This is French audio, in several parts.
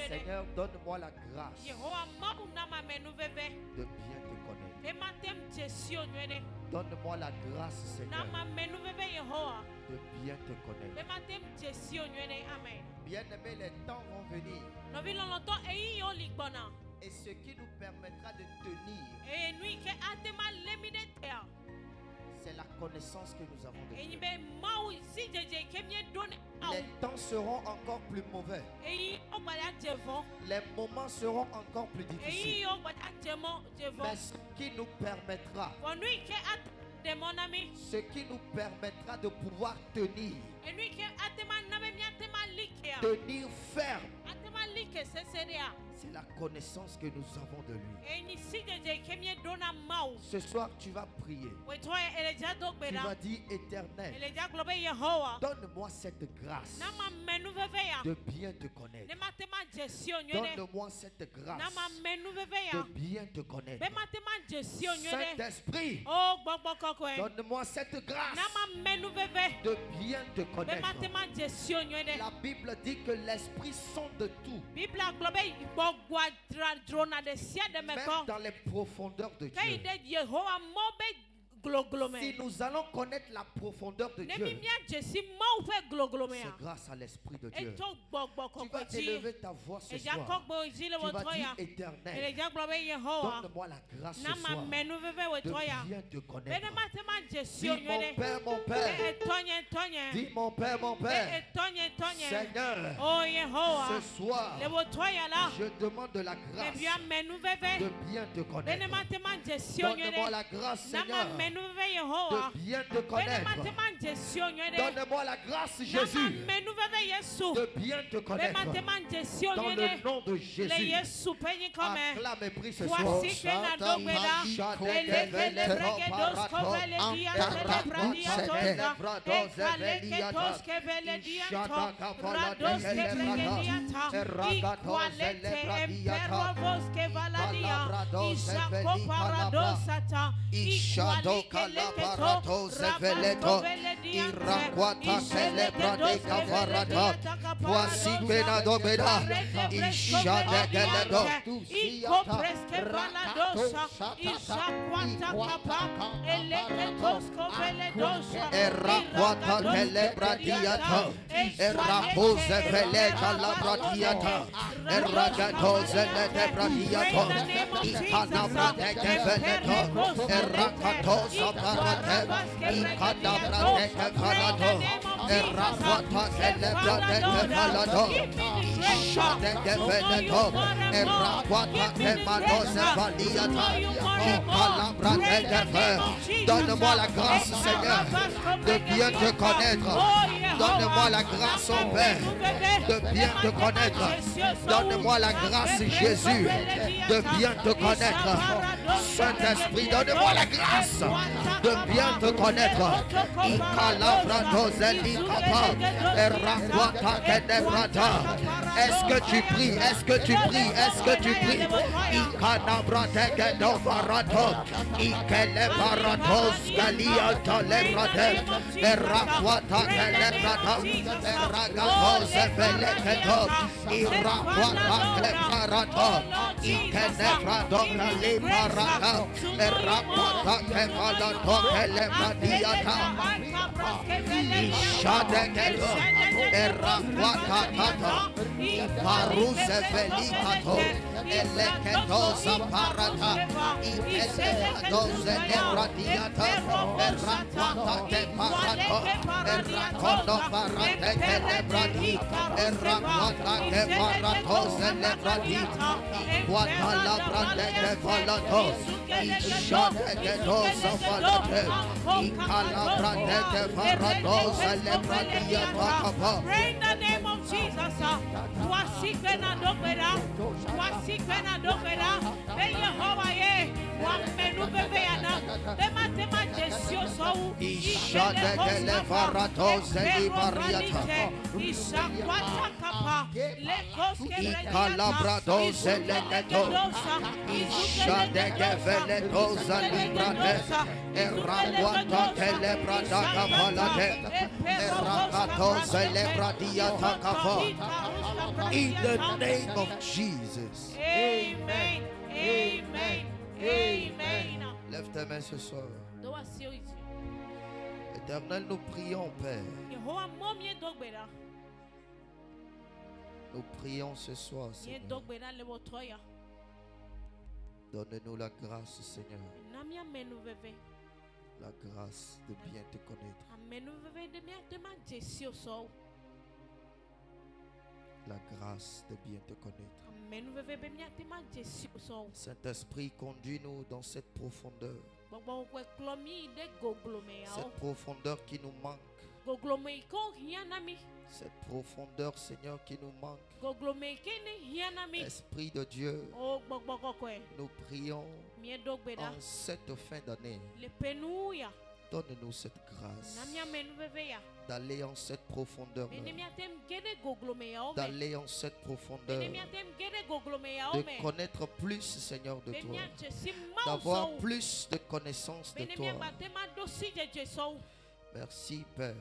Seigneur, donne-moi la grâce de bien te connaître. Donne-moi la grâce, Seigneur, de bien te connaître. Bien-aimés, les temps vont venir. Et ce qui nous permettra de tenir, c'est la connaissance que nous avons de Dieu. Les temps seront encore plus mauvais. Les moments seront encore plus difficiles. Mais ce qui nous permettra de pouvoir tenir ferme, c'est la connaissance que nous avons de lui. Ce soir, tu vas prier. Tu vas dire: Éternel, donne-moi cette grâce de bien te connaître. Donne-moi cette grâce de bien te connaître. Saint-Esprit, donne-moi cette grâce de bien te connaître. La Bible dit que l'Esprit sonde tout, même dans les profondeurs de Dieu. Si nous allons connaître la profondeur de Dieu, c'est grâce à l'Esprit de Dieu. Tu vas élever ta voix ce soir. Tu vas dire Éternel, donne-moi la grâce ce soir de bien te connaître. Dis mon Père, dis mon Père, Seigneur, ce soir, je demande de la grâce de bien te connaître. Donne-moi la grâce, Seigneur, de bien te connaître. Donne-moi la grâce, Jésus, de bien te connaître. Dans le nom de Jésus, acclame et prie ce soir. Voici que la domena donne-moi la grâce, Seigneur, de bien te connaître. Donne-moi la grâce, oh Père, de bien te connaître. Donne-moi la grâce, Jésus, de bien te connaître. Saint-Esprit, donne-moi la grâce de bien te connaître. Est-ce que tu pries? Est-ce que tu pries? Est-ce que tu pries? Bring the name of Jesus. Voici que na dokera, voici que na dokera. Be Yehova ye, wa menu bebe yana. Be matema Jesio so. Ishade kele farato zeli bariata. Ishakwata kapa, lekoske bele. Ikalabrado zeleneto. Ishade kevele toza librade. Erakwata kele brada kapalade. Erakato zelebradiata kapa. In the name of Jesus. Amen. Amen. Amen. Lève tes mains ce soir. Éternel, nous prions, Père. Nous prions ce soir, Seigneur. Donne-nous la grâce, Seigneur. La grâce de bien te connaître. La grâce de bien te connaître. Saint-Esprit, conduis-nous dans cette profondeur. Cette profondeur qui nous manque. Cette profondeur, Seigneur, qui nous manque. Esprit de Dieu, nous prions en cette fin d'année. Donne-nous cette grâce d'aller en cette profondeur, d'aller en cette profondeur, de connaître plus, Seigneur, de toi, d'avoir plus de connaissance de toi. Merci, Père.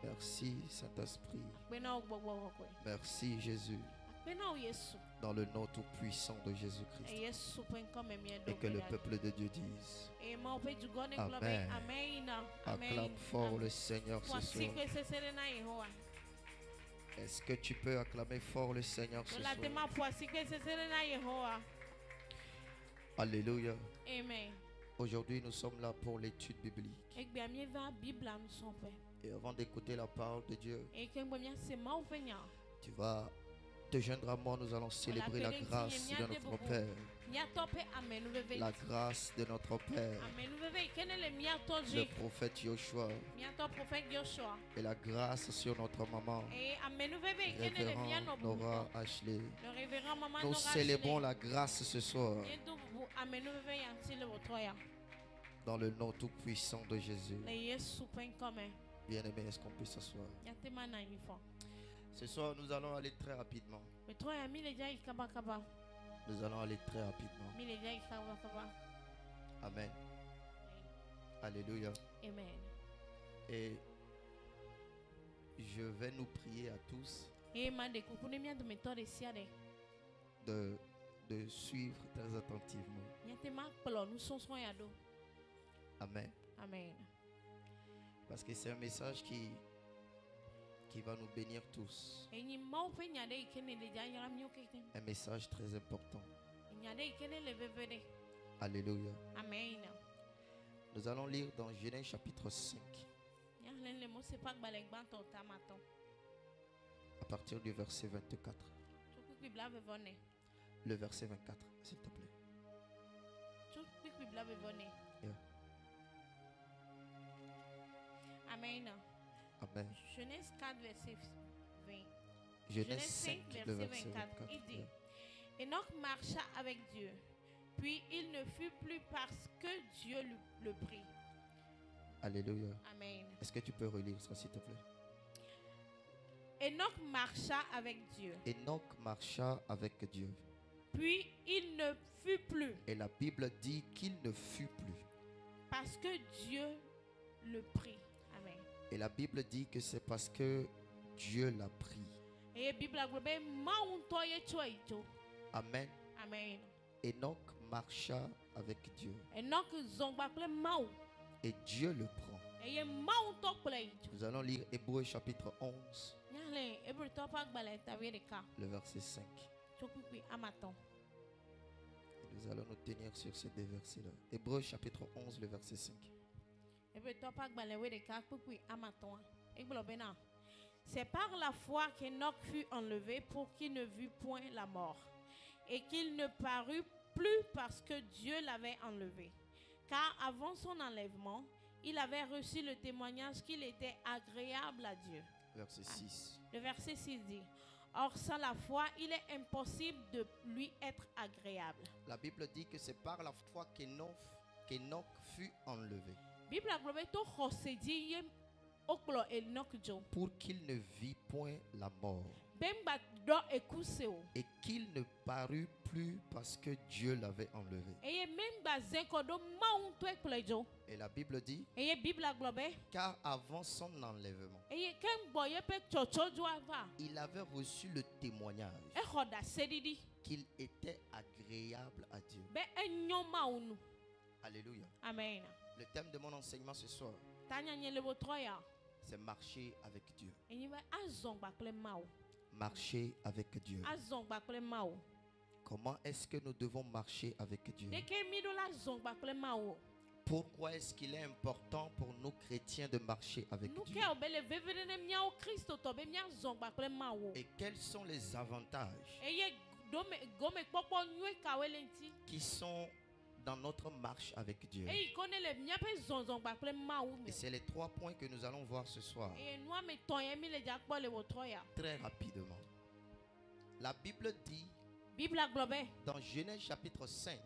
Merci, Saint-Esprit. Merci, Jésus. Dans le nom tout puissant de Jésus-Christ. Et que le peuple de Dieu dise Amen. Acclame fort le Seigneur ce soir. Est-ce que tu peux acclamer fort le Seigneur ce soir? Alléluia. Amen. Aujourd'hui, nous sommes là pour l'étude biblique. Et avant d'écouter la parole de Dieu, tu vas te joindre à moi. Nous allons célébrer la grâce de notre Père. La grâce de notre Père, le prophète Joshua, et la grâce sur notre maman, révérend Nora Ashley. Nous célébrons la grâce ce soir dans le nom tout puissant de Jésus. Bien-aimé, est-ce qu'on peut s'asseoir? Ce soir, nous allons aller très rapidement. Nous allons aller très rapidement. Amen. Alléluia. Amen. Et je vais nous prier à tous de suivre très attentivement. Amen. Amen. Parce que c'est un message qui va nous bénir tous. Un message très important. Alléluia. Amen. Nous allons lire dans Genèse chapitre 5. À partir du verset 24. Le verset 24, s'il te plaît. Yeah. Amen. Amen. Genèse 4, verset 20. Genèse 5, le verset 24. Il dit, Enoch marcha avec Dieu, puis il ne fut plus parce que Dieu le prit. Alléluia. Amen. Est-ce que tu peux relire ça, s'il te plaît? Enoch marcha avec Dieu. Enoch marcha avec Dieu. Puis il ne fut plus. Et la Bible dit qu'il ne fut plus. Parce que Dieu le prit. Amen. Et la Bible dit que c'est parce que Dieu l'a pris. Amen. Amen. Enoch marcha avec Dieu. Et Dieu le prend. Nous allons lire Hébreux chapitre 11. Le verset 5. Et nous allons nous tenir sur ces deux versets-là. Hébreux chapitre 11, le verset 5. C'est par la foi qu'Enoch fut enlevé pour qu'il ne vît point la mort, et qu'il ne parut plus parce que Dieu l'avait enlevé. Car avant son enlèvement, il avait reçu le témoignage qu'il était agréable à Dieu. Verset 6. Le verset 6 dit, or sans la foi, il est impossible de lui être agréable. La Bible dit que c'est par la foi qu'Enoch fut enlevé. Pour qu'il ne vit point la mort. Et qu'il ne parut plus parce que Dieu l'avait enlevé. Et la Bible dit, car avant son enlèvement, il avait reçu le témoignage qu'il était agréable à Dieu. Alléluia. Amen. Le thème de mon enseignement ce soir, c'est marcher avec Dieu. Marcher avec Dieu. Comment est-ce que nous devons marcher avec Dieu? Pourquoi est-ce qu'il est important pour nous chrétiens de marcher avec Dieu? Et quels sont les avantages qui sont dans notre marche avec Dieu? Et c'est les 3 points que nous allons voir ce soir. Très rapidement. La Bible dit dans Genèse chapitre 5,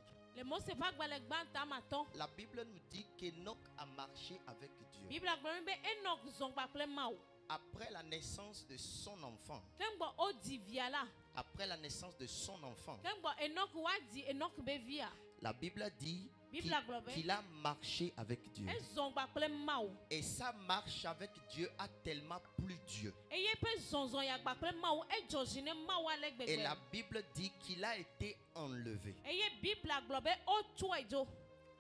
la Bible nous dit qu'Enoch a marché avec Dieu. Après la naissance de son enfant. Après la naissance de son enfant. La Bible dit qu'il a marché avec Dieu. Et sa marche avec Dieu a tellement plu Dieu. Et la Bible dit qu'il a été enlevé.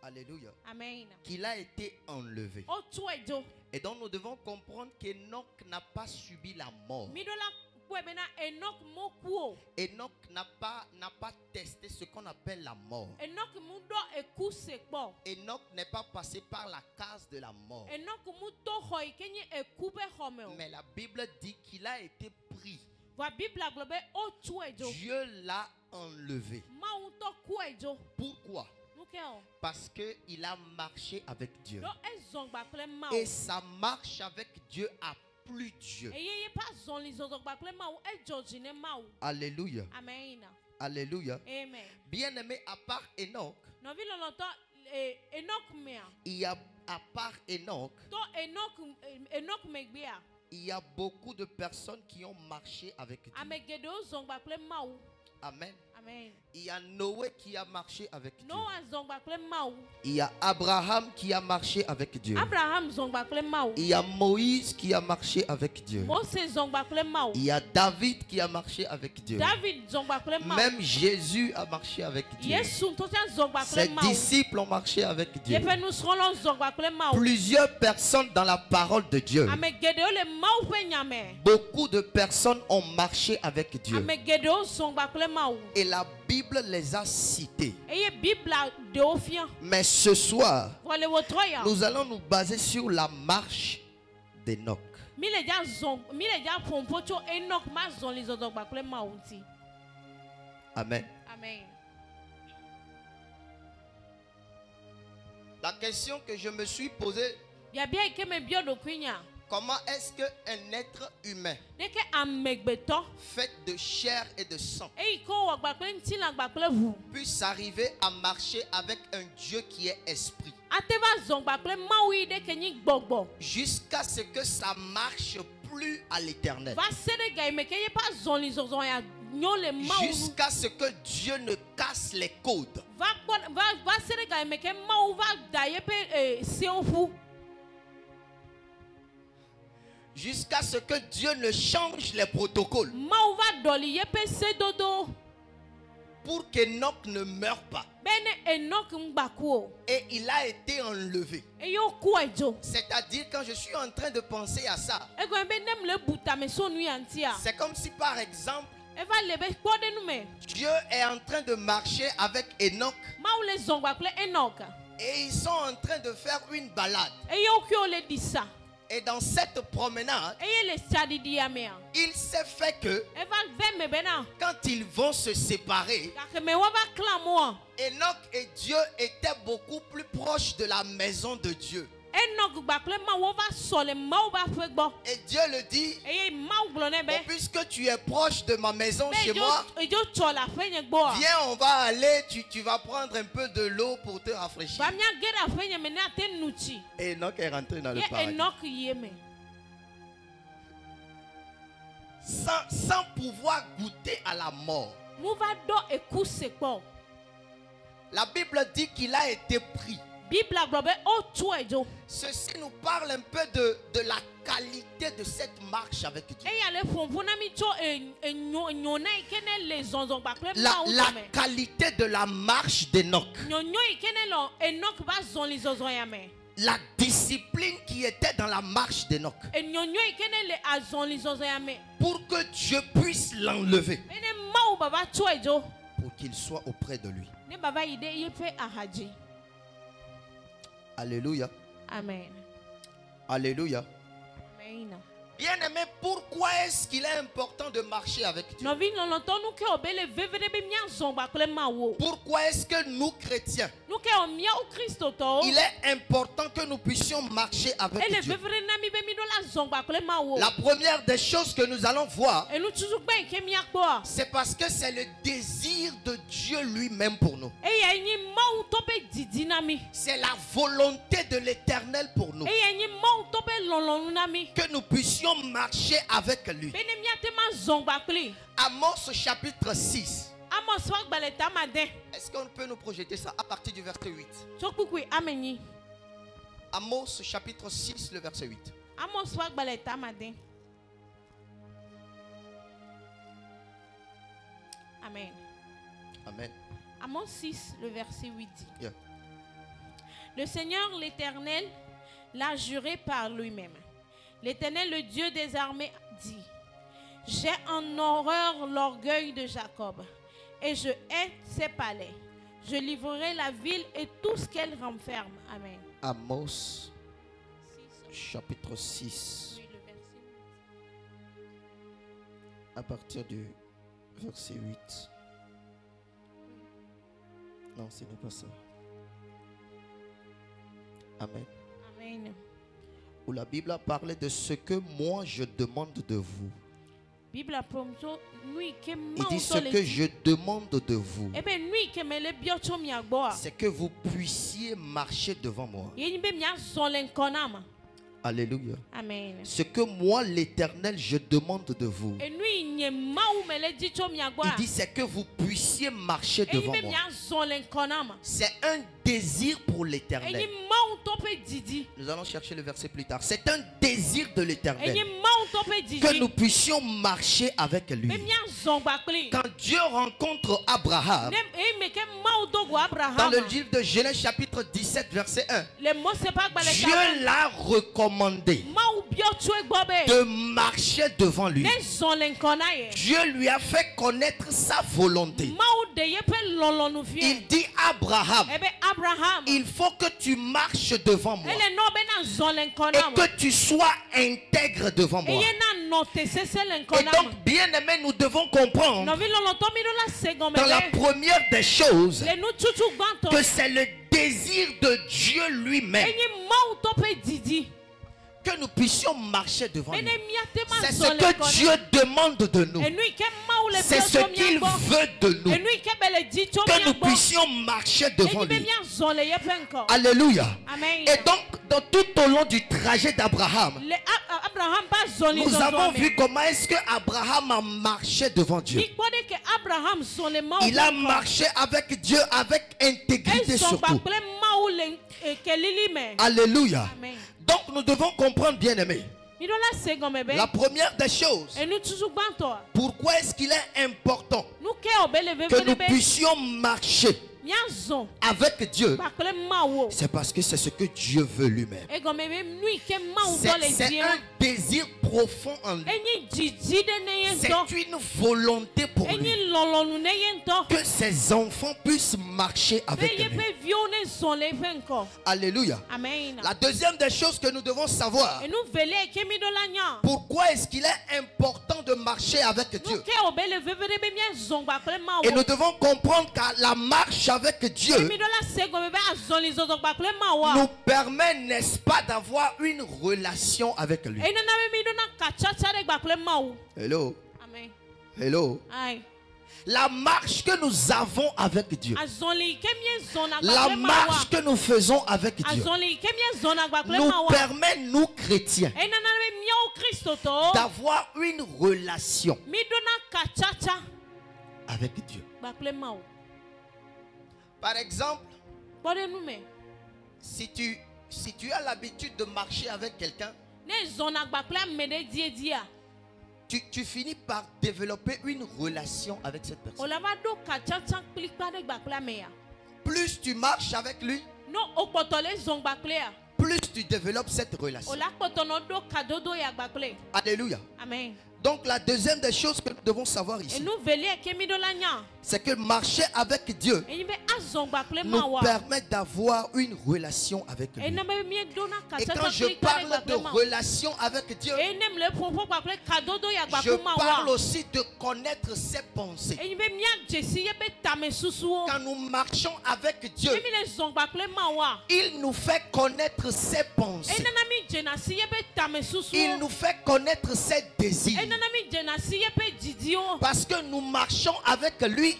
Alléluia. Amen. Qu'il a été enlevé. Et donc nous devons comprendre qu'Enoch n'a pas subi la mort. Enoch n'a pas testé ce qu'on appelle la mort. Enoch n'est pas passé par la case de la mort. Mais la Bible dit qu'il a été pris. Dieu l'a enlevé. Pourquoi? Parce qu'il a marché avec Dieu. Et sa marche avec Dieu a plu Dieu. Alléluia. Amen. Alléluia. Amen. Bien aimé, à part Enoch, il y a à part Enoch, il y a beaucoup de personnes qui ont marché avec Dieu. Amen. Amen. Il y a Noé qui a marché avec Dieu. Il y a Abraham qui a marché avec Dieu. Il y a Moïse qui a marché avec Dieu. Il y a David qui a marché avec Dieu. Même Jésus a marché avec Dieu. Ses disciples ont marché avec Dieu. Plusieurs personnes dans la parole de Dieu. Beaucoup de personnes ont marché avec Dieu. Et la Bible les a cités. Mais ce soir, nous allons nous baser sur la marche d'Enoch. Amen. Amen. La question que je me suis posée, comment est-ce qu'un être humain fait de chair et de sang puisse arriver à marcher avec un Dieu qui est esprit jusqu'à ce que ça marche plus à l'éternel, jusqu'à ce que Dieu ne casse les codes, jusqu'à ce que Dieu ne change les protocoles, pour qu'Enoch ne meure pas. Et il a été enlevé. C'est-à-dire, quand je suis en train de penser à ça, c'est comme si par exemple Dieu est en train de marcher avec Enoch et ils sont en train de faire une balade. Et dans cette promenade, il s'est fait que quand ils vont se séparer, Enoch et Dieu étaient beaucoup plus proches de la maison de Dieu. Et Dieu le dit, bon, puisque tu es proche de ma maison chez moi, viens, on va aller, tu vas prendre un peu de l'eau pour te rafraîchir. Et Enoch est rentré dans le paradis sans pouvoir goûter à la mort. La Bible dit qu'il a été pris. Ceci nous parle un peu de la qualité de cette marche avec Dieu. La qualité de la marche d'Enoch. La discipline qui était dans la marche d'Enoch. Pour que Dieu puisse l'enlever. Pour qu'il soit auprès de lui. Alléluia. Amen. Alléluia. Amen. Bien aimé, pourquoi est-ce qu'il est important de marcher avec Dieu? Pourquoi est-ce que nous chrétiens, il est important que nous puissions marcher avec Dieu? La première des choses que nous allons voir, c'est parce que c'est le désir de Dieu lui-même pour nous. C'est la volonté de l'Éternel pour nous, que nous puissions marcher avec lui. Amos chapitre 6. Est-ce qu'on peut nous projeter ça à partir du verset 8? Amos chapitre 6, le verset 8. Amen. Amen. Amos 6, le verset 8 dit. Yeah. Le Seigneur l'Éternel l'a juré par lui-même. L'Éternel, le Dieu des armées, dit: j'ai en horreur l'orgueil de Jacob, et je hais ses palais. Je livrerai la ville et tout ce qu'elle renferme. Amen. Amos chapitre 6. Oui, le verset 8. À partir du verset 8. Non, ce n'est pas ça. Amen. Amen. Où la Bible a parlé de ce que moi je demande de vous. Il dit ce que je demande de vous, c'est que vous puissiez marcher devant moi. Alléluia. Amen. Ce que moi l'Éternel je demande de vous, il dit c'est que vous puissiez marcher devant moi. C'est un désir pour l'Éternel. Nous allons chercher le verset plus tard. C'est un désir de l'Éternel que nous puissions marcher avec lui. Quand Dieu rencontre Abraham, dans le livre de Genèse chapitre 17 verset 1, Dieu l'a recommandé de marcher devant lui. Dieu lui a fait connaître sa volonté. Il dit Abraham, il faut que tu marches devant moi et que tu sois intègre devant moi. Et donc, bien aimé, nous devons comprendre dans la première des choses que c'est le désir de Dieu lui-même que nous puissions marcher devant lui. C'est ce que Dieu demande de nous. C'est ce qu'il veut de nous. Que nous puissions marcher devant lui. Alléluia. Et donc, tout au long du trajet d'Abraham, nous avons vu comment est-ce que Abraham a marché devant Dieu. Il a marché avec Dieu avec intégrité surtout. Alléluia. Donc nous devons comprendre, bien aimé, la première des choses, pourquoi est-ce qu'il est important que nous puissions marcher avec Dieu, c'est parce que c'est ce que Dieu veut lui-même. C'est un désir profond en lui. C'est une volonté pour lui que ses enfants puissent marcher avec lui. Alléluia. La deuxième des choses que nous devons savoir, pourquoi est-ce qu'il est important de marcher avec Dieu, et nous devons comprendre que la marche avec Dieu nous permet, n'est-ce pas, d'avoir une relation avec lui. Hello. Amen. Hello. La marche que nous avons avec Dieu, la marche que nous faisons avec Dieu, nous permet, nous chrétiens, d'avoir une relation avec Dieu. Par exemple, si tu as l'habitude de marcher avec quelqu'un, tu finis par développer une relation avec cette personne. Plus tu marches avec lui, plus tu développes cette relation. Alléluia. Amen. Donc la deuxième des choses que nous devons savoir ici, c'est que marcher avec Dieu nous permet d'avoir une relation avec lui. Et quand je parle de relation avec Dieu, je parle aussi de connaître ses pensées. Quand nous marchons avec Dieu, il nous fait connaître ses pensées. Il nous fait connaître ses désirs. Parce que nous marchons avec lui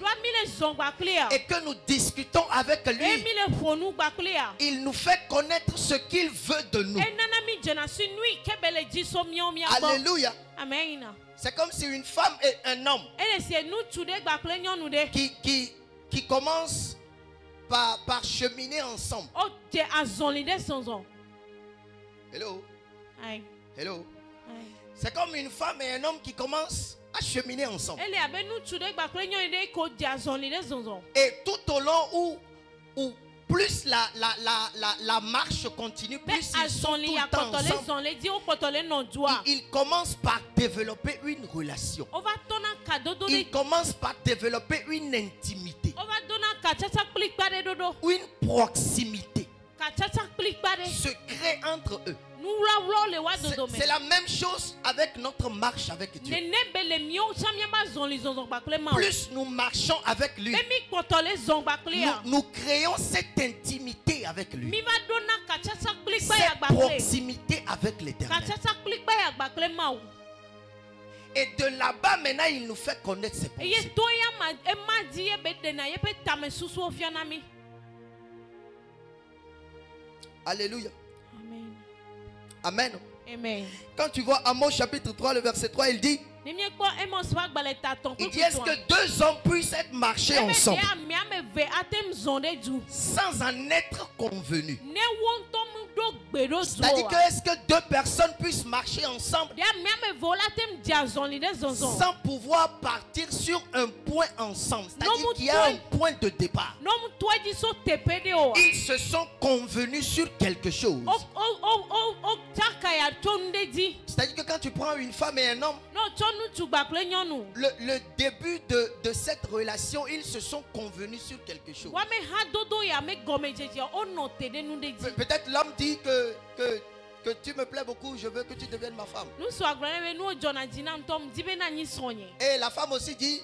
et que nous discutons avec lui, il nous fait connaître ce qu'il veut de nous. Alléluia. Amen. C'est comme si une femme et un homme qui commencent par cheminer ensemble. Hello. Hello. C'est comme une femme et un homme qui commencent à cheminer ensemble. Et tout au long où plus la marche continue, plus ils sont tout le temps ensemble, ils commencent par développer une relation. Ils commencent par développer une intimité, une proximité se crée entre eux. C'est la même chose avec notre marche avec Dieu. Plus nous marchons avec lui, nous créons cette intimité avec lui, cette proximité avec l'Éternel. Et de là-bas, maintenant, il nous fait connaître ses pensées. Alléluia. Amen. Amen. Quand tu vois Amos chapitre 3, le verset 3, il dit, est-ce que deux hommes puissent être marchés ensemble sans en être convenus? C'est-à-dire que est-ce que deux personnes puissent marcher ensemble sans pouvoir partir sur un point ensemble? C'est-à-dire qu'il y a un point de départ. Ils se sont convenus sur quelque chose. C'est-à-dire que quand tu prends une femme et un homme, le début de cette relation, ils se sont convenus sur quelque chose. Peut-être l'homme dit que tu me plais beaucoup, je veux que tu deviennes ma femme. Et la femme aussi dit,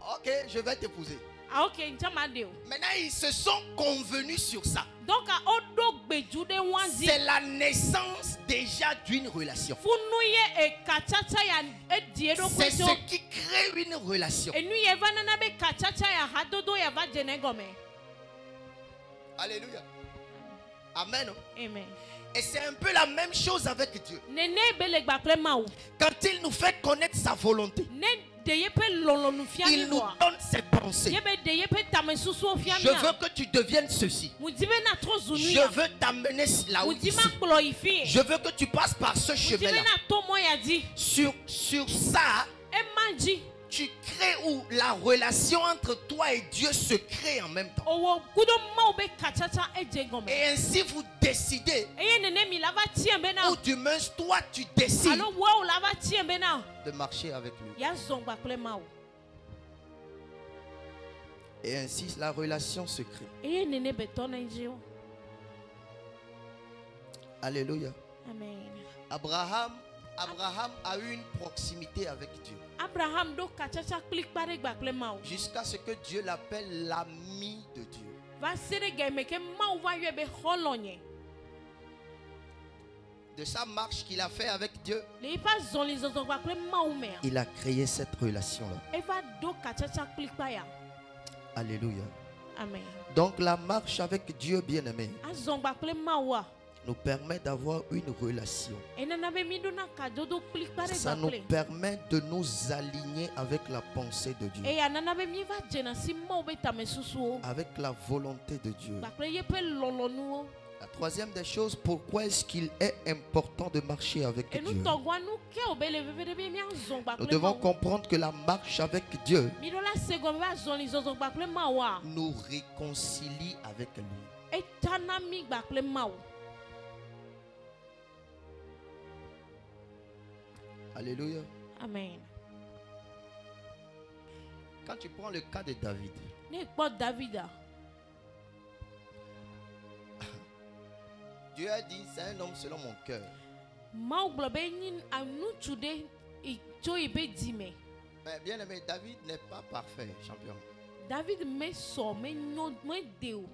ok, je vais t'épouser. Maintenant, ils se sont convenus sur ça. C'est la naissance déjà d'une relation. C'est ce qui crée une relation. Alléluia. Amen. Amen. Et c'est un peu la même chose avec Dieu. Quand il nous fait connaître sa volonté, il nous donne ses pensées. Je veux que tu deviennes ceci. Je veux t'amener là où ici. Je veux que tu passes par ce chemin-là. Sur ça, tu crées où la relation entre toi et Dieu se crée en même temps. Et ainsi vous décidez, ou du moins toi tu décides de marcher avec lui. Et ainsi la relation se crée. Alléluia. Amen. Abraham a eu une proximité avec Dieu. Jusqu'à ce que Dieu l'appelle l'ami de Dieu. De sa marche qu'il a fait avec Dieu, il a créé cette relation-là. Alléluia. Amen. Donc la marche avec Dieu, bien-aimé, nous permet d'avoir une relation. Ça nous permet de nous aligner avec la pensée de Dieu, avec la volonté de Dieu. La troisième des choses, pourquoi est-ce qu'il est important de marcher avec Dieu? Nous devons comprendre que la marche avec Dieu nous réconcilie avec lui. Alléluia. Amen. Quand tu prends le cas de David, Dieu a dit, c'est un homme selon mon cœur. Mais bien aimé, David n'est pas parfait, champion.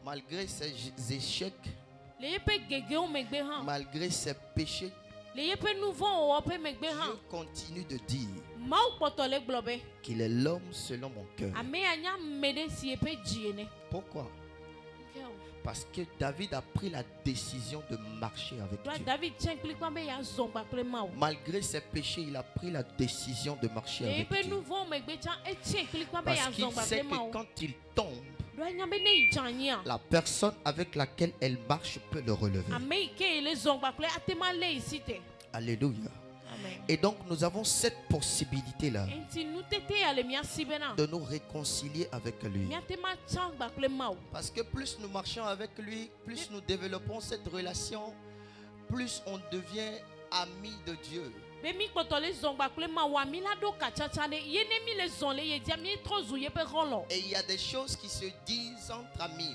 Malgré ses échecs, malgré ses péchés, Dieu continue de dire qu'il est l'homme selon mon cœur. Pourquoi? Parce que David a pris la décision de marcher avec Dieu. Malgré ses péchés, il a pris la décision de marcher avec Dieu. Parce qu'il sait que quand il tombe, la personne avec laquelle elle marche peut le relever. Alléluia. Et donc nous avons cette possibilité-là de nous réconcilier avec lui. Parce que plus nous marchons avec lui, plus nous développons cette relation, plus on devient amis de Dieu. Et il y a des choses qui se disent entre amis.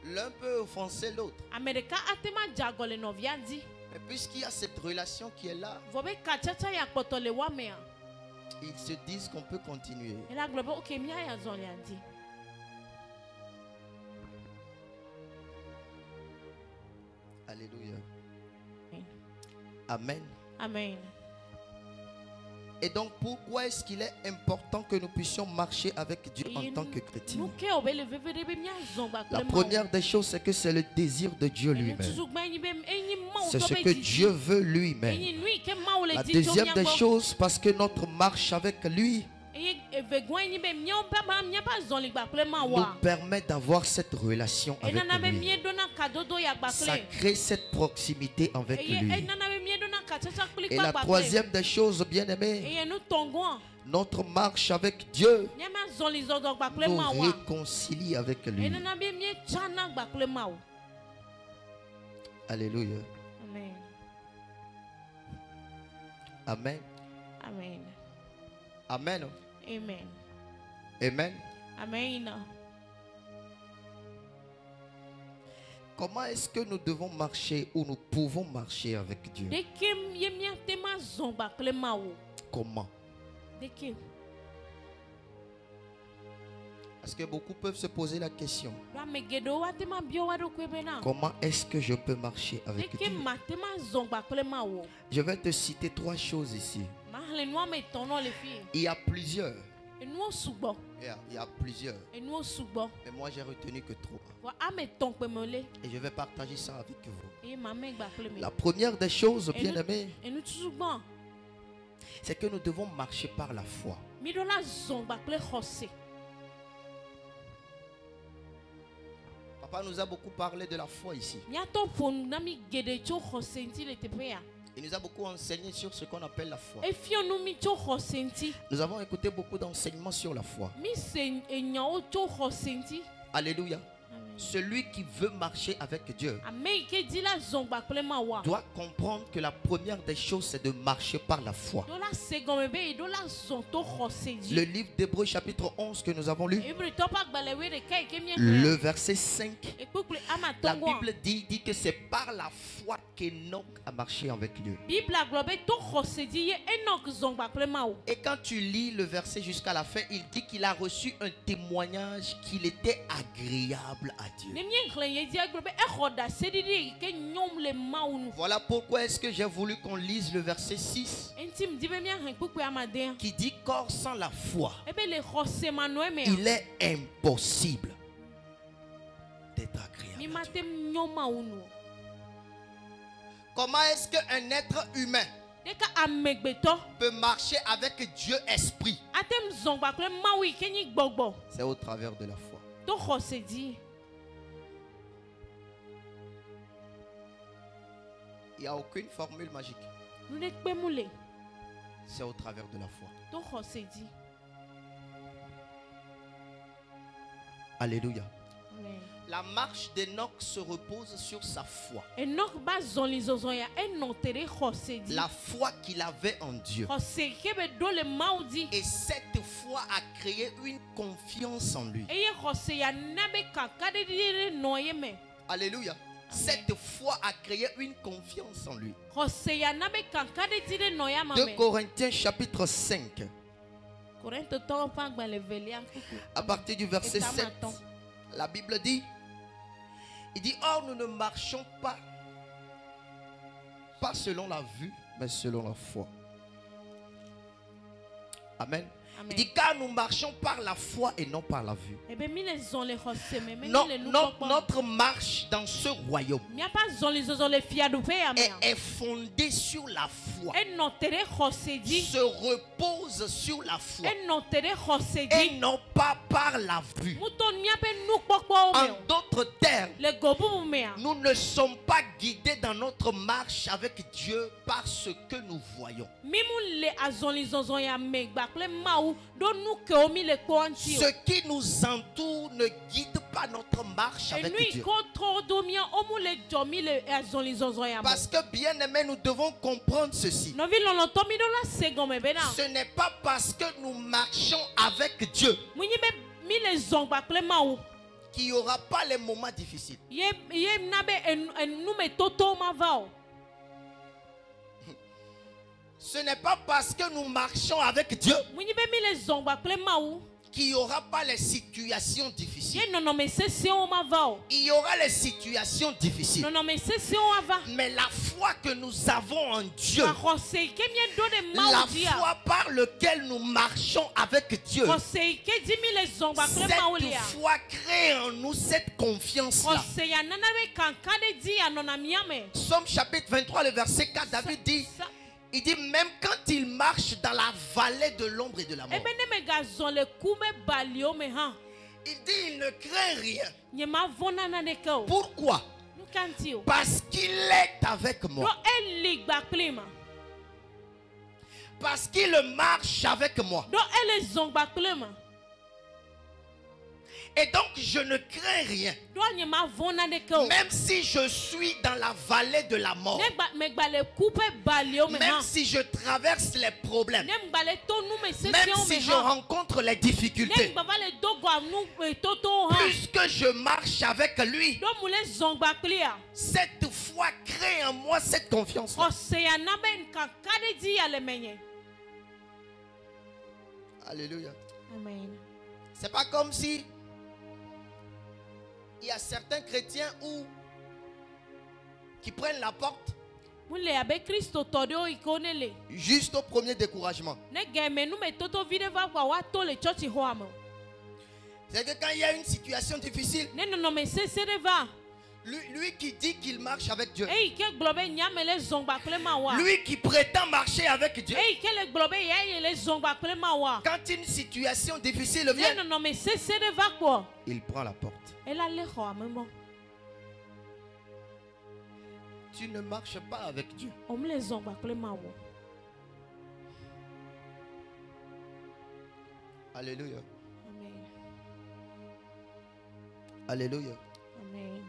L'un peut offenser l'autre. Mais puisqu'il y a cette relation qui est là, ils se disent qu'on peut continuer. Alléluia. Amen. Amen. Et donc, pourquoi est-ce qu'il est important que nous puissions marcher avec Dieu en tant que chrétiens? La première des choses, c'est que c'est le désir de Dieu lui-même. C'est ce que Dieu veut lui-même. La deuxième des choses, parce que notre marche avec lui nous permet d'avoir cette relation avec lui. Ça crée cette proximité avec lui. Et la troisième des choses, bien aimés, notre marche avec Dieu nous réconcilie avec lui. Alléluia. Amen. Amen. Amen. Amen. Amen. Amen. Comment est-ce que nous devons marcher ou nous pouvons marcher avec Dieu? Comment? Parce que beaucoup peuvent se poser la question. Comment est-ce que je peux marcher avec Dieu? Je vais te citer 3 choses ici. Il y a plusieurs. Il y a plusieurs. Mais moi j'ai retenu que 3. Et je vais partager ça avec vous. La première des choses, bien aimés, c'est que nous devons marcher par la foi. Papa nous a beaucoup parlé de la foi ici. Il nous a beaucoup enseigné sur ce qu'on appelle la foi. Nous avons écouté beaucoup d'enseignements sur la foi. Alléluia. Celui qui veut marcher avec Dieu doit comprendre que la première des choses, c'est de marcher par la foi. Le livre d'Hébreux chapitre 11 que nous avons lu, le verset 5, la Bible dit que c'est par la foi qu'Enoch a marché avec Dieu. Et quand tu lis le verset jusqu'à la fin, il dit qu'il a reçu un témoignage qu'il était agréable à Dieu. Voilà pourquoi est-ce que j'ai voulu qu'on lise le verset 6 qui dit qu'or sans la foi, il est impossible d'être agréable à Dieu. Comment est-ce qu'un être humain peut marcher avec Dieu esprit? C'est au travers de la foi. Il n'y a aucune formule magique. C'est au travers de la foi. Alléluia. Amen. La marche d'Enoch se repose sur sa foi. La foi qu'il avait en Dieu. Et cette foi a créé une confiance en lui. Alléluia. Cette foi a créé une confiance en lui. 2 Corinthiens chapitre 5. À partir du verset 7. La Bible dit, il dit, or nous ne marchons pas selon la vue, mais selon la foi. Amen. Il dit car nous marchons par la foi et non par la vue. Notre marche dans ce royaume est fondée sur la foi. Se repose sur la foi et non pas par la vue. En d'autres termes, nous ne sommes pas guidés dans notre marche avec Dieu par ce que nous voyons. Ce qui nous entoure ne guide pas notre marche avec Dieu. Parce que bien aimé, nous devons comprendre ceci. Ce n'est pas parce que nous marchons avec Dieu qu'il n'y aura pas les moments difficiles. Ce n'est pas parce que nous marchons avec Dieu qu'il n'y aura pas les situations difficiles. Il y aura les situations difficiles. Mais la foi que nous avons en Dieu, la foi par laquelle nous marchons avec Dieu, cette foi crée en nous cette confiance-là. Psaume chapitre 23, le verset 4, David dit, il dit même quand il marche dans la vallée de l'ombre et de la mort, il dit il ne craint rien. Pourquoi? Parce qu'il est avec moi. Parce qu'il marche avec moi. Et donc je ne crains rien. Même si je suis dans la vallée de la mort, même si je traverse les problèmes, même si je rencontre les difficultés, puisque je marche avec lui, cette foi crée en moi cette confiance. Alléluia. C'est pas comme si il y a certains chrétiens qui prennent la porte juste au premier découragement. C'est que quand il y a une situation difficile, lui qui dit qu'il marche avec Dieu, lui qui prétend marcher avec Dieu, quand une situation difficile vient, il prend la porte. Tu ne marches pas avec Dieu. Alléluia. Amen. Alléluia. Amen.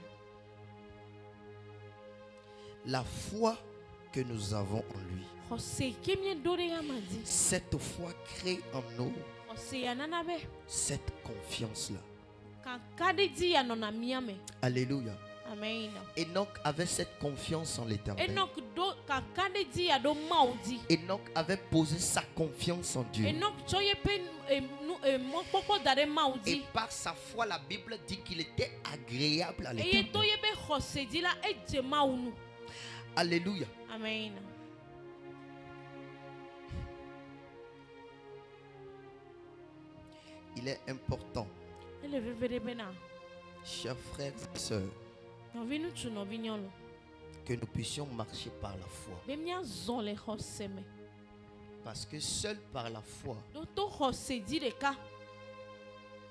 La foi que nous avons en lui, cette foi crée en nous cette confiance-là. Alléluia. Amen. Enoch avait cette confiance en l'Éternel. Enoch avait posé sa confiance en Dieu. Et par sa foi, la Bible dit qu'il était agréable à l'Éternel. Alléluia. Amen. Il est important, chers frères et sœurs, que nous puissions marcher par la foi. Parce que seul par la foi,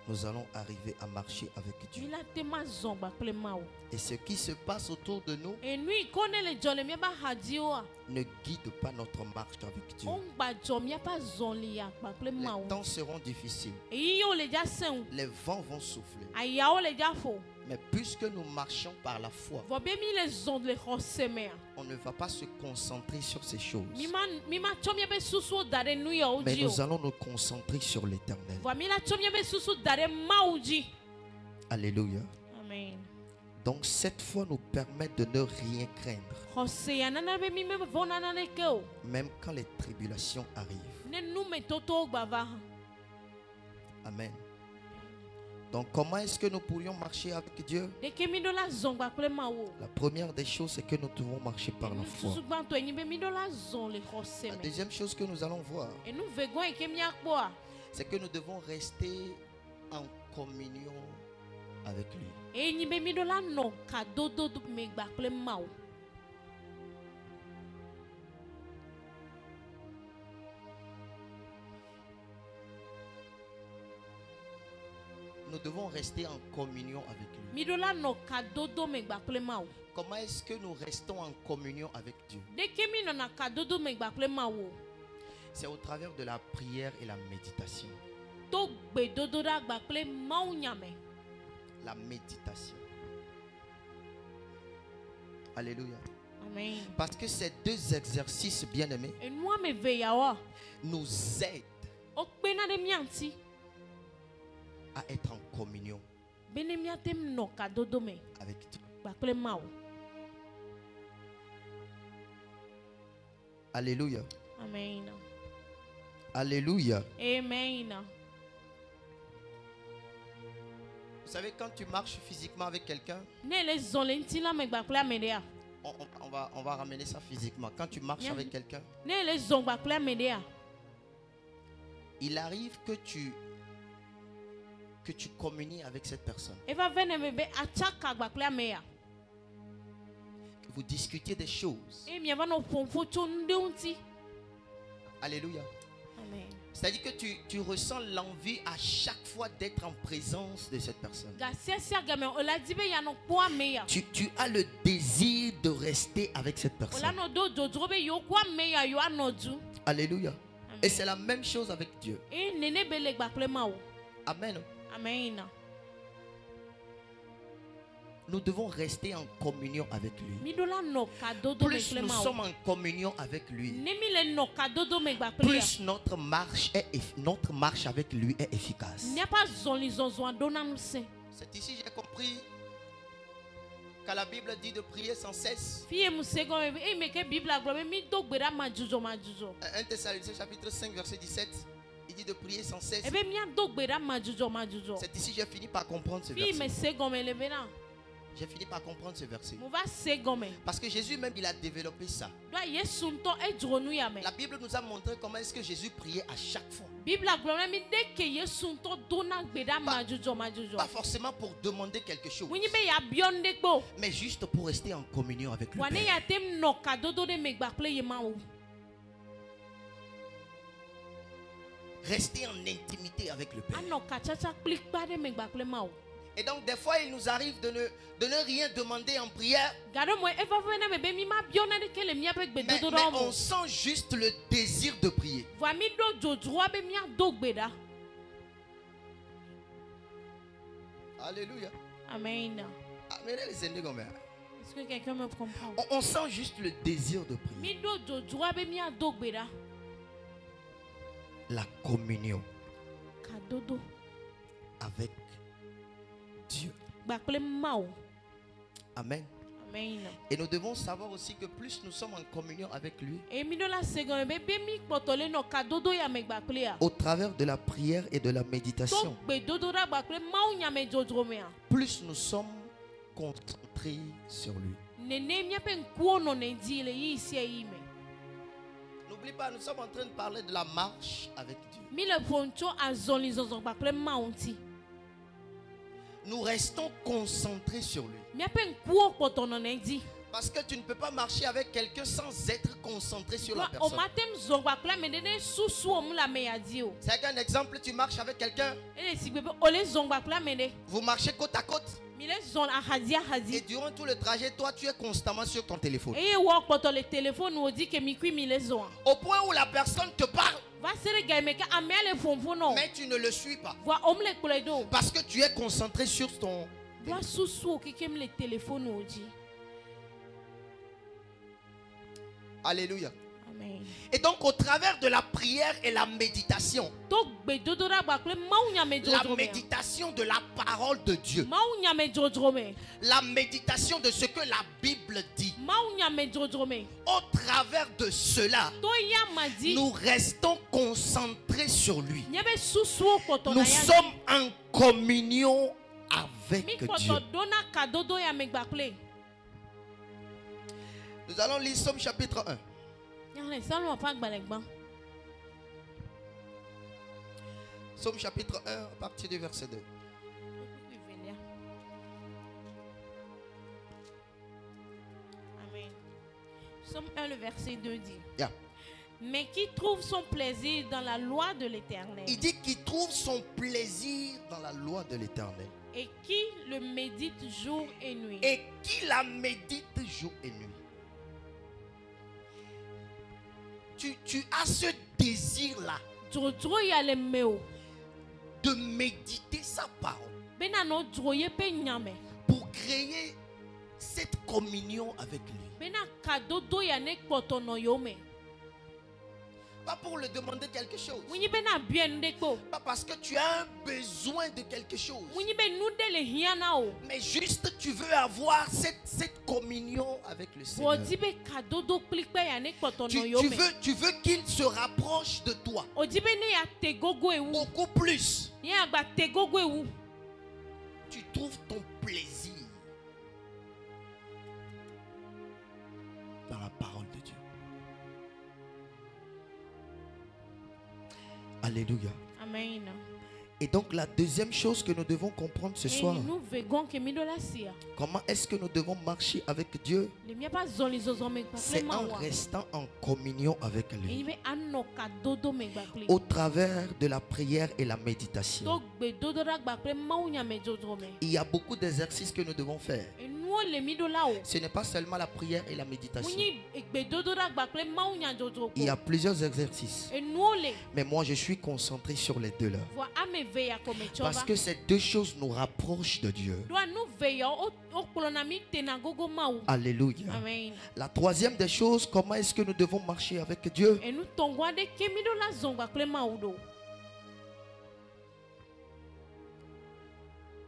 nous allons arriver à marcher avec Dieu. Et ce qui se passe autour de nous ne guide pas notre marche avec Dieu. Les temps seront difficiles. Les vents vont souffler. Mais puisque nous marchons par la foi, on ne va pas se concentrer sur ces choses. Mais nous allons nous concentrer sur l'Éternel. Alléluia. Amen. Donc cette foi nous permet de ne rien craindre. Même quand les tribulations arrivent. Amen. Donc comment est-ce que nous pourrions marcher avec Dieu? La première des choses, c'est que nous devons marcher par la foi. La deuxième chose que nous allons voir, c'est que nous devons rester en communion avec lui. Nous devons rester en communion avec lui. Comment est-ce que nous restons en communion avec Dieu? C'est au travers de la prière et la méditation. La méditation. Alléluia. Amen. Parce que ces deux exercices, bien-aimés, nous aident à être en communion avec Dieu. Alléluia. Amen. Alléluia. Amen. Vous savez, quand tu marches physiquement avec quelqu'un, on va ramener ça physiquement. Quand tu marches avec quelqu'un, il arrive que tu communies avec cette personne. Que vous discutiez des choses. Alléluia. Amen. C'est-à-dire que tu ressens l'envie à chaque fois d'être en présence de cette personne. Tu as le désir de rester avec cette personne. Alléluia. Amen. Et c'est la même chose avec Dieu. Amen. Amen. Nous devons rester en communion avec lui. Plus nous sommes en communion avec lui, plus notre marche avec lui est efficace. C'est ici j'ai compris qu'à la Bible dit de prier sans cesse. 1 Thessaloniciens chapitre 5 verset 17. Il dit de prier sans cesse. C'est ici j'ai fini par comprendre ce verset. J'ai fini par comprendre ce verset. Parce que Jésus même il a développé ça. La Bible nous a montré comment est-ce que Jésus priait à chaque fois. Pas forcément pour demander quelque chose, mais juste pour rester en communion avec lui. Rester en intimité avec le Père. Et donc des fois il nous arrive de ne rien demander en prière, mais on sent juste le désir de prier. Alléluia. Amen. Est-ce que quelqu'un me comprend? On sent juste le désir de prier. La communion avec Dieu. Amen. Amen. Et nous devons savoir aussi que plus nous sommes en communion avec lui, au travers de la prière et de la méditation, plus nous sommes concentrés sur lui. N'oublie pas, nous sommes en train de parler de la marche avec Dieu. Nous restons concentrés sur lui. Parce que tu ne peux pas marcher avec quelqu'un sans être concentré sur la personne. C'est un exemple, tu marches avec quelqu'un, vous marchez côte à côte, et durant tout le trajet, toi tu es constamment sur ton téléphone. Au point où la personne te parle, mais tu ne le suis pas. Parce que tu es concentré sur ton téléphone. Alléluia. Amen. Et donc au travers de la prière et la méditation, la méditation de la parole de Dieu, la méditation de ce que la Bible dit, au travers de cela, nous restons concentrés sur lui. Nous sommes en communion avec Dieu. Nous allons lire Somme chapitre 1. Psaume chapitre 1, à partir du verset 2. Amen. Psaume 1, le verset 2 dit. Yeah. Mais qui trouve son plaisir dans la loi de l'Éternel. Il dit qu'il trouve son plaisir dans la loi de l'Éternel. Et qui le médite jour et nuit. Et qui la médite jour et nuit. Tu as ce désir-là de méditer sa parole pour créer cette communion avec lui. Pas pour lui demander quelque chose. Pas parce que tu as un besoin de quelque chose. Mais juste tu veux avoir cette communion avec le Seigneur. Tu veux qu'il se rapproche de toi. Beaucoup plus. Tu trouves ton plaisir dans la parole de Dieu. Alléluia. Amen. Et donc la deuxième chose que nous devons comprendre ce soir, comment est-ce que nous devons marcher avec Dieu? C'est en restant en communion avec lui, au travers de la prière et la méditation. Il y a beaucoup d'exercices que nous devons faire. Ce n'est pas seulement la prière et la méditation. Il y a plusieurs exercices. Mais moi je suis concentré sur les deux là. Parce que ces deux choses nous rapprochent de Dieu. Alléluia. Amen. La troisième des choses, comment est-ce que nous devons marcher avec Dieu?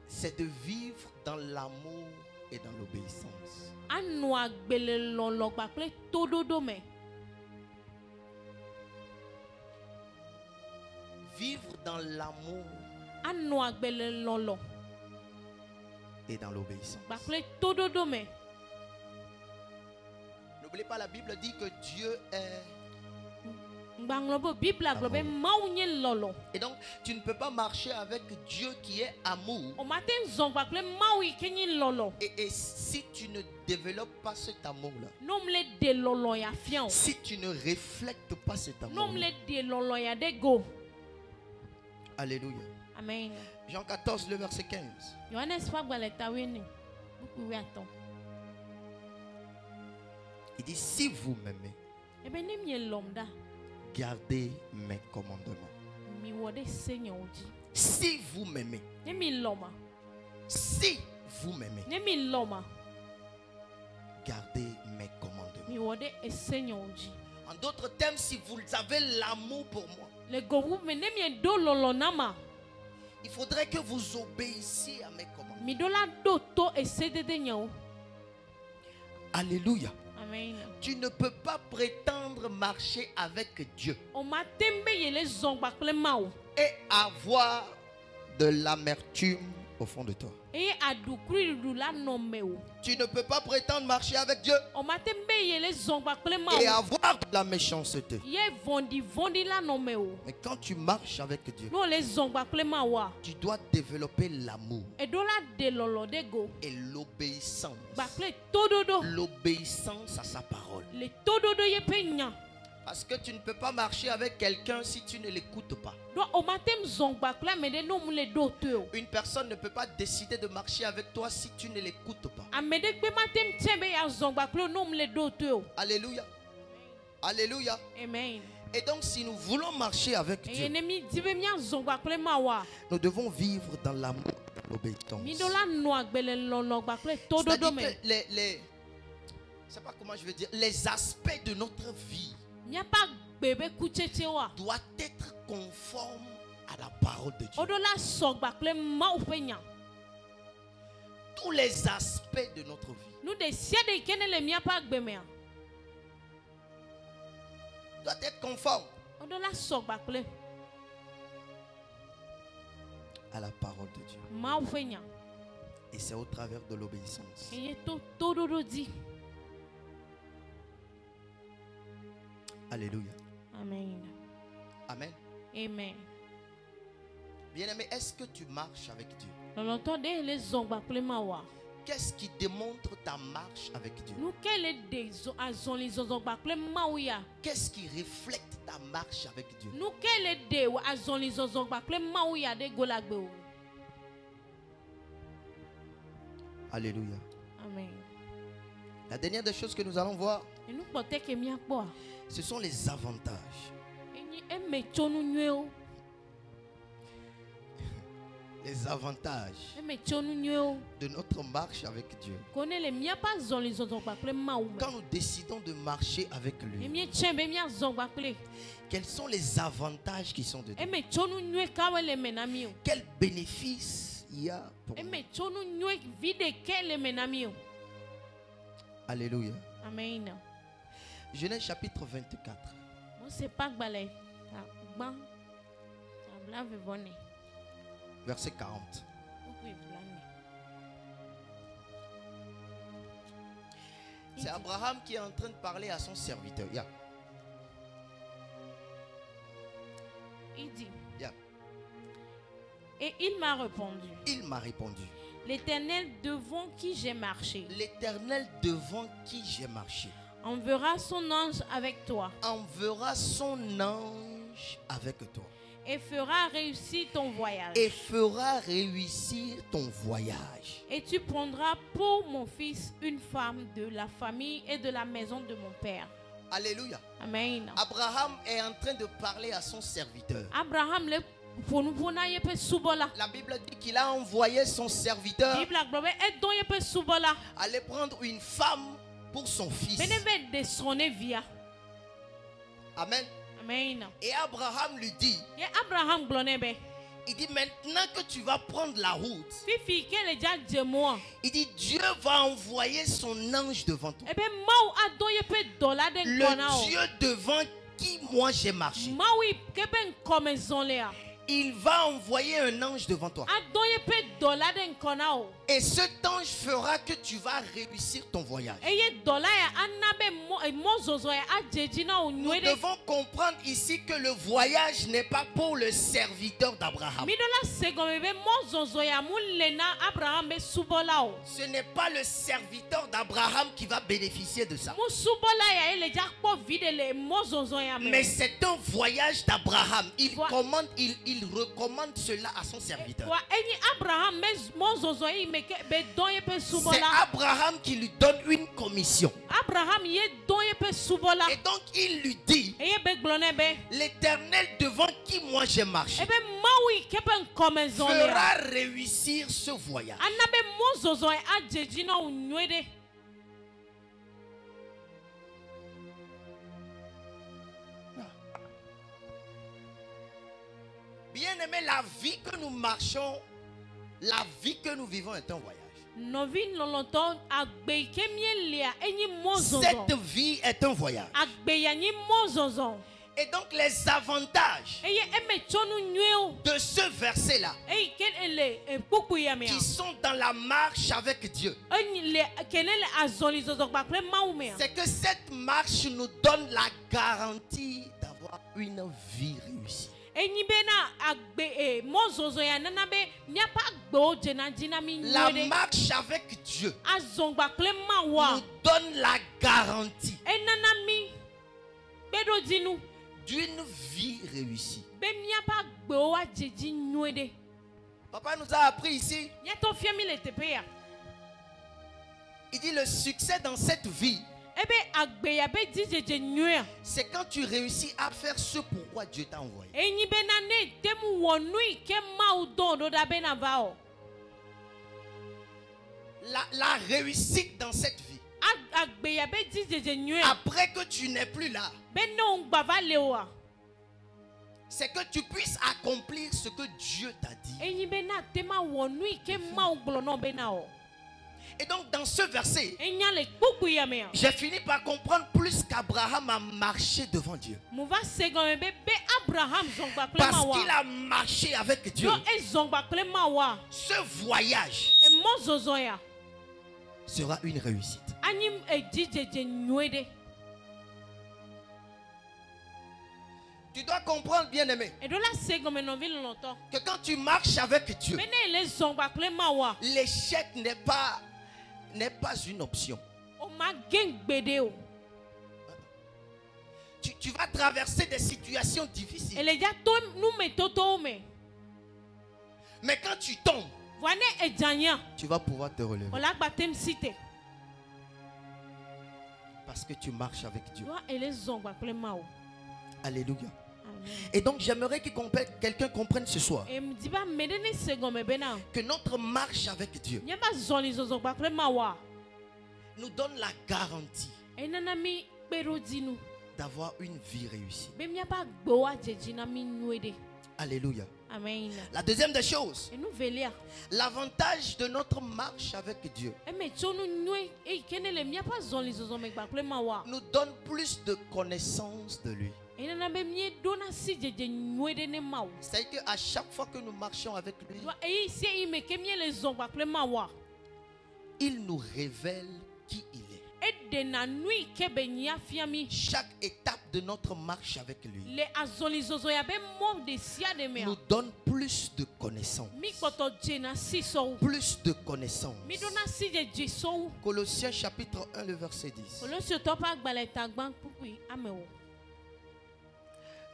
C'est de vivre dans l'amour et dans l'obéissance. Vivre dans l'amour et dans l'obéissance. N'oubliez pas, la Bible dit que Dieu est amour. Et donc, tu ne peux pas marcher avec Dieu qui est amour. Et si tu ne développes pas cet amour-là, si tu ne reflètes pas cet amour-là, alléluia. Amen. Jean 14, le verset 15. Il dit, si vous m'aimez, gardez mes commandements. Si vous m'aimez, si vous m'aimez, gardez mes commandements. En d'autres termes, si vous avez l'amour pour moi, il faudrait que vous obéissiez à mes commandements. Alléluia. Amen. Tu ne peux pas prétendre marcher avec Dieu et avoir de l'amertume au fond de toi. Tu ne peux pas prétendre marcher avec Dieu et avoir de la méchanceté. Mais quand tu marches avec Dieu, tu dois développer l'amour et l'obéissance. L'obéissance à sa parole. Parce que tu ne peux pas marcher avec quelqu'un si tu ne l'écoutes pas. Une personne ne peut pas décider de marcher avec toi si tu ne l'écoutes pas. Alléluia. Alléluia. Amen. Et donc si nous voulons marcher avec Dieu, nous devons vivre dans l'amour et l'obéissance. C'est-à-dire que c'est pas comment je veux dire, les aspects de notre vie doit être conforme à la parole de Dieu. Tous les aspects de notre vie doivent être conformes à la parole de Dieu. Et c'est au travers de l'obéissance. Alléluia. Amen. Amen. Amen. Bien-aimé, est-ce que tu marches avec Dieu? Qu'est-ce qui démontre ta marche avec Dieu? Qu'est-ce qui reflète ta marche avec Dieu? Alléluia. Amen. La dernière des choses que nous allons voir, ce sont les avantages. Les avantages de notre marche avec Dieu. Quand nous décidons de marcher avec lui, quels sont les avantages qui sont dedans? Quels bénéfices il y a pour nous? Alléluia. Amen. Genèse chapitre 24. Verset 40. C'est Abraham qui est en train de parler à son serviteur. Yeah. Il dit. Yeah. Et il m'a répondu. Il m'a répondu. L'Éternel devant qui j'ai marché. L'Éternel devant qui j'ai marché. Enverra son ange avec toi. Enverra son ange avec toi. Et fera réussir ton voyage. Et fera réussir ton voyage. Et tu prendras pour mon fils une femme de la famille et de la maison de mon père. Alléluia. Amen. Abraham est en train de parler à son serviteur. Abraham la Bible dit qu'il a envoyé son serviteur aller prendre une femme pour son fils. Amen. Amen. Et Abraham lui dit, il dit maintenant que tu vas prendre la route, il dit Dieu va envoyer son ange devant toi. Le Dieu devant qui moi j'ai marché. Il va envoyer un ange devant toi. Et cet ange fera que tu vas réussir ton voyage. Nous devons comprendre ici que le voyage n'est pas pour le serviteur d'Abraham. Ce n'est pas le serviteur d'Abraham qui va bénéficier de ça. Mais c'est un voyage d'Abraham. Il recommande cela à son serviteur. C'est Abraham qui lui donne une commission. Et donc il lui dit, l'Éternel devant qui moi j'ai marché fera réussir ce voyage. Bien aimé, la vie que nous marchons, la vie que nous vivons est un voyage. Cette vie est un voyage. Et donc les avantages de ce verset-là, qui sont dans la marche avec Dieu, c'est que cette marche nous donne la garantie d'avoir une vie réussie. La marche avec Dieu nous donne la garantie d'une vie réussie. Papa nous a appris ici. Il dit le succès dans cette vie, c'est quand tu réussis à faire ce pourquoi Dieu t'a envoyé. La réussite dans cette vie, après que tu n'es plus là, c'est que tu puisses accomplir ce que Dieu t'a dit. Et donc dans ce verset, j'ai fini par comprendre plus qu'Abraham a marché devant Dieu. Parce qu'il a marché avec Dieu. Ce voyage sera une réussite. Tu dois comprendre, bien aimé, que quand tu marches avec Dieu, l'échec n'est pas une option. Tu vas traverser des situations difficiles. Mais quand tu tombes, tu vas pouvoir te relever. Parce que tu marches avec Dieu. Alléluia. Et donc j'aimerais que quelqu'un comprenne ce soir que notre marche avec Dieu nous donne la garantie d'avoir une vie réussie. Alléluia. Amen. La deuxième des choses, l'avantage de notre marche avec Dieu nous donne plus de connaissance de lui. C'est-à-dire qu'à chaque fois que nous marchons avec lui, il nous révèle qui il est. Chaque étape de notre marche avec lui nous donne plus de connaissances. Plus de connaissances. Colossiens chapitre 1, le verset 10.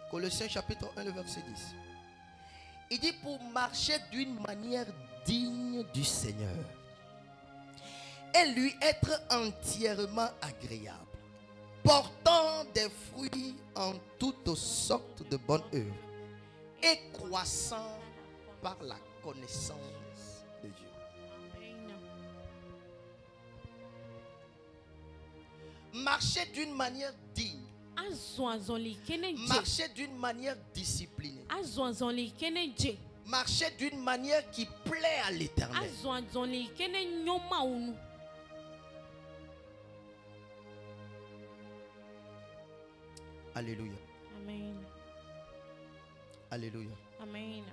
Colossiens chapitre 1, le verset 10. Il dit pour marcher d'une manière digne du Seigneur et lui être entièrement agréable, portant des fruits en toutes sortes de bonnes œuvres et croissant par la connaissance de Dieu. Marcher d'une manière digne. Marcher d'une manière disciplinée. Marcher d'une manière qui plaît à l'Éternel. Alléluia. Amen. Alléluia. Amen.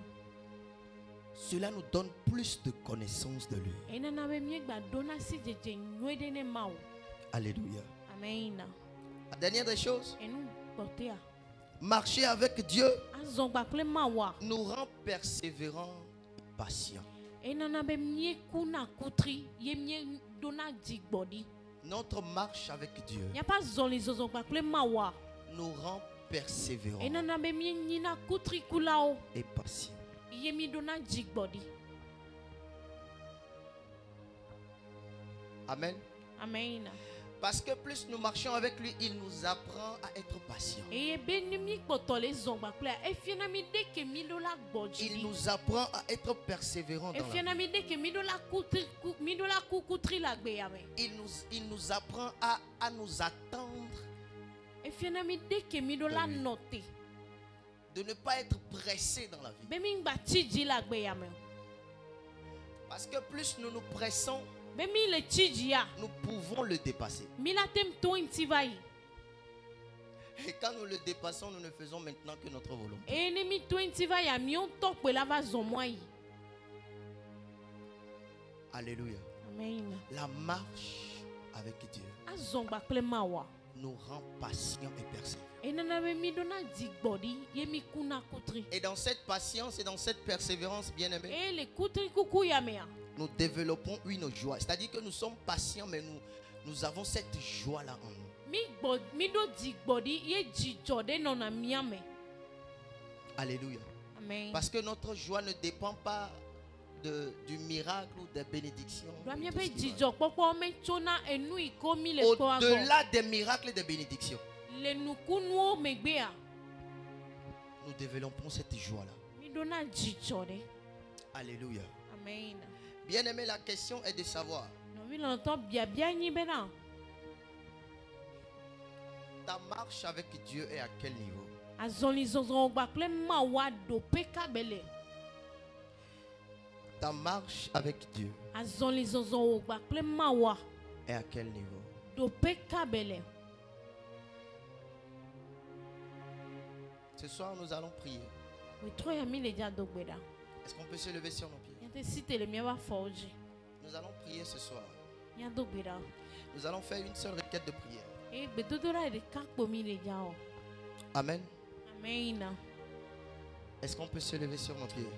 Cela nous donne plus de connaissance de lui. Alléluia. Amen. La dernière des choses, marcher avec Dieu nous rend persévérants et patients. Notre marche avec Dieu nous rend persévérants et patients. Amen. Amen. Parce que plus nous marchons avec lui, il nous apprend à être patients. Il nous apprend à être persévérants dans la vie. Il nous apprend à nous attendre de ne pas être pressés dans la vie. Parce que plus nous nous pressons, nous pouvons le dépasser. Et quand nous le dépassons, nous ne faisons maintenant que notre volonté. Alléluia. Amen. La marche avec Dieu nous rend patients et persévérants. Et dans cette patience et dans cette persévérance, bien-aimés, nous développons une joie. C'est-à-dire que nous sommes patients, mais nous avons cette joie-là en nous. Alléluia. Amen. Parce que notre joie ne dépend pas du miracle ou des bénédictions. Au-delà des miracles et des bénédictions, nous développons cette joie-là. Alléluia. Amen. Bien aimé, la question est de savoir, ta marche avec Dieu est à quel niveau? Ta marche avec Dieu est à quel niveau? Ce soir, nous allons prier. Est-ce qu'on peut se lever sur nos pieds? Nous allons prier ce soir. Nous allons faire une seule requête de prière. Amen. Amen. Est-ce qu'on peut se lever sur nos pieds?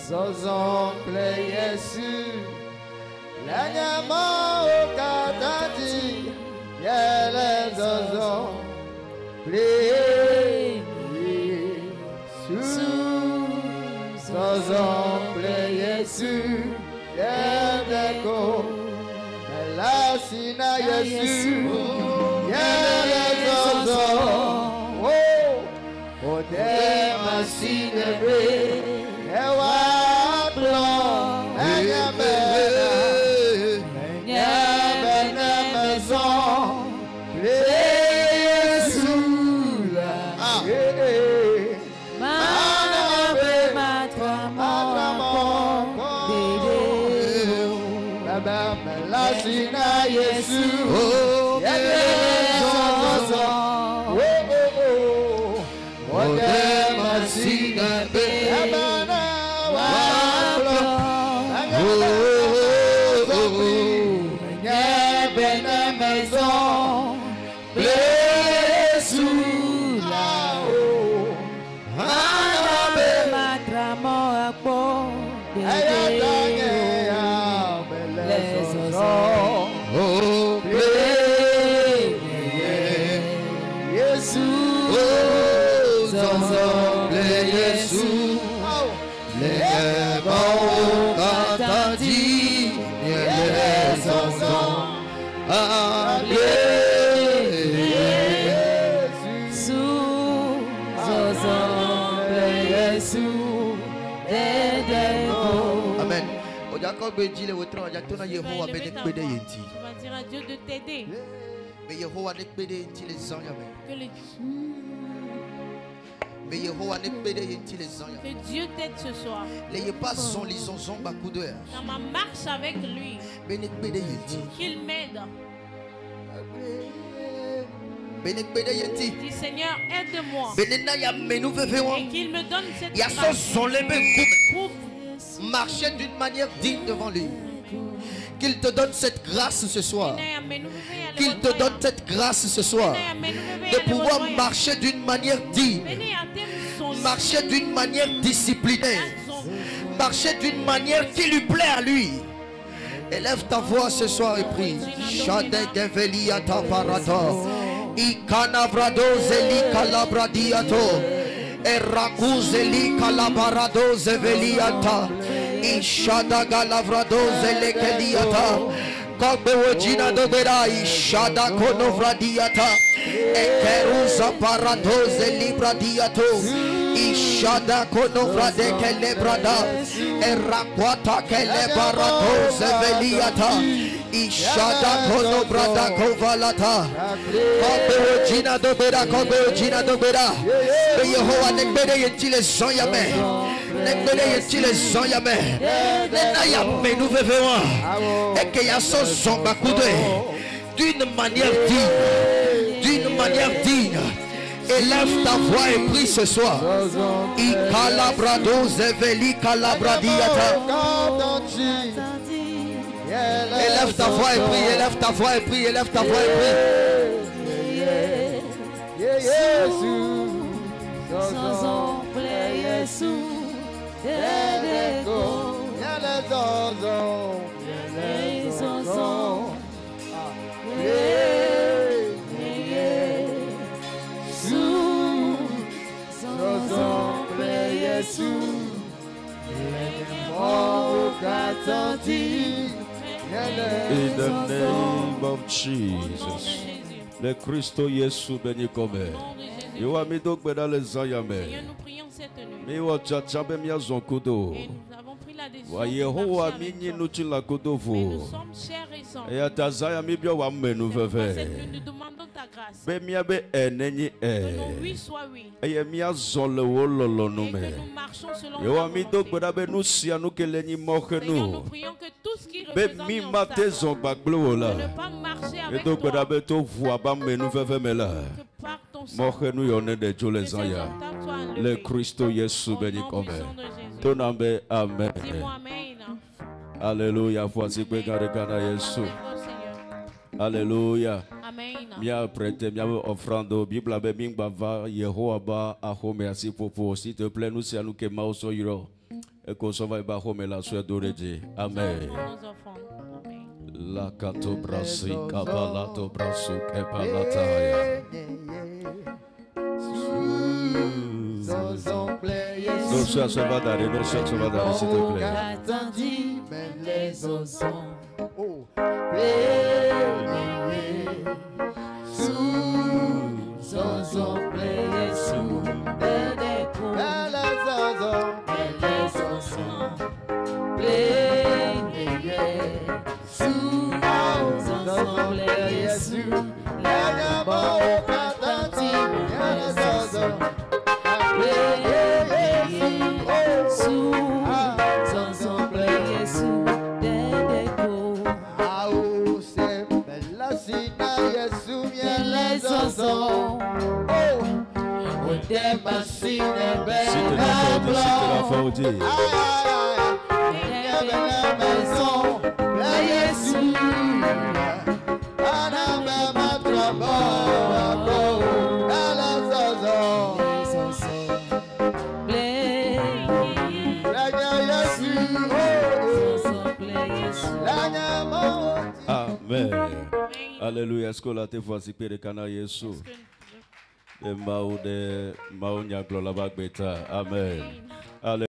Zozon ple Yesu, l'anyama okatati, yele zozon ple Yesu, zozon ple Yesu, yedeko, melasina Yesu, yele zozon, oh, ode masinebe. Tu vas dire à Dieu de t'aider. Que Dieu t'aide ce soir. Dans ma marche avec lui, qu'il m'aide. Dis Seigneur, aide-moi. Et qu'il me donne cette grâce pour marcher d'une manière digne devant lui. Qu'il te donne cette grâce ce soir. Qu'il te donne cette grâce ce soir. De pouvoir marcher d'une manière digne. Marcher d'une manière disciplinée. Marcher d'une manière qui lui plaît à lui. Élève ta voix ce soir et prie. Erakuzeli kalabarado zeveliata ishada galavrado zelekeliata kobewojina dogera ishada konovradiata ekeruza parado zelibradiato ishada konovrade kelebrada erakwata kelebarato zeveliata ishada konobrada kovalata kobewojina dogera Yehovah nekbede yentile zonyame nekbede yentile zonyame nenaya menu vevewa eke yaso zomba kude d'une manière digne élève ta voix et prie ce soir ikalabrado zeveli kalabradiata élève ta voix et prie Zozon ple Yesu, dedeko, yele zozon, zozon ple Yesu, in the name of Jesus, le Christo Yesu béni comme you are me dog better les ayame. Me wa chachabe mi azonkudo. Wa Yehovah minyi nuchi la kudovu. E atazaya mi bio wa menu veve. Be mi abe enenyi e mi azole wololo nume. You are me dog better be nusia nukelenyi mochenu. Be mi mate zongba glola. E dog better be to voix ba menu veve mela. Mohe-nous yonne de Dieu les aya. Le Christ Jésus béni comme. Ton âme, amen. Alléluia. Voici que Garigana Jésus. Alléluia. Mia prêté, mia offrande. Bible abe mingbava Yehowa ba ahome asi popo. S'il te plaît, nous c'est nous que mao soyro. Et qu'on s'en va ba home la soeur d'oreje. Amen. La kato brasi kabalato brasu kepalataya. Nos soeurs se va d'aller, nos soeurs se va d'aller, s'il te plaît. Attendis, mais les os sont sous son pléier, sous les coups, les os sont pléier, sous son pléier, sous la mort attendis, les os sont Amen. Alléluia. Est-ce que la te voici père Kana Yesu? De Mao de Mao Nyaglo la Bagbeta. Amen.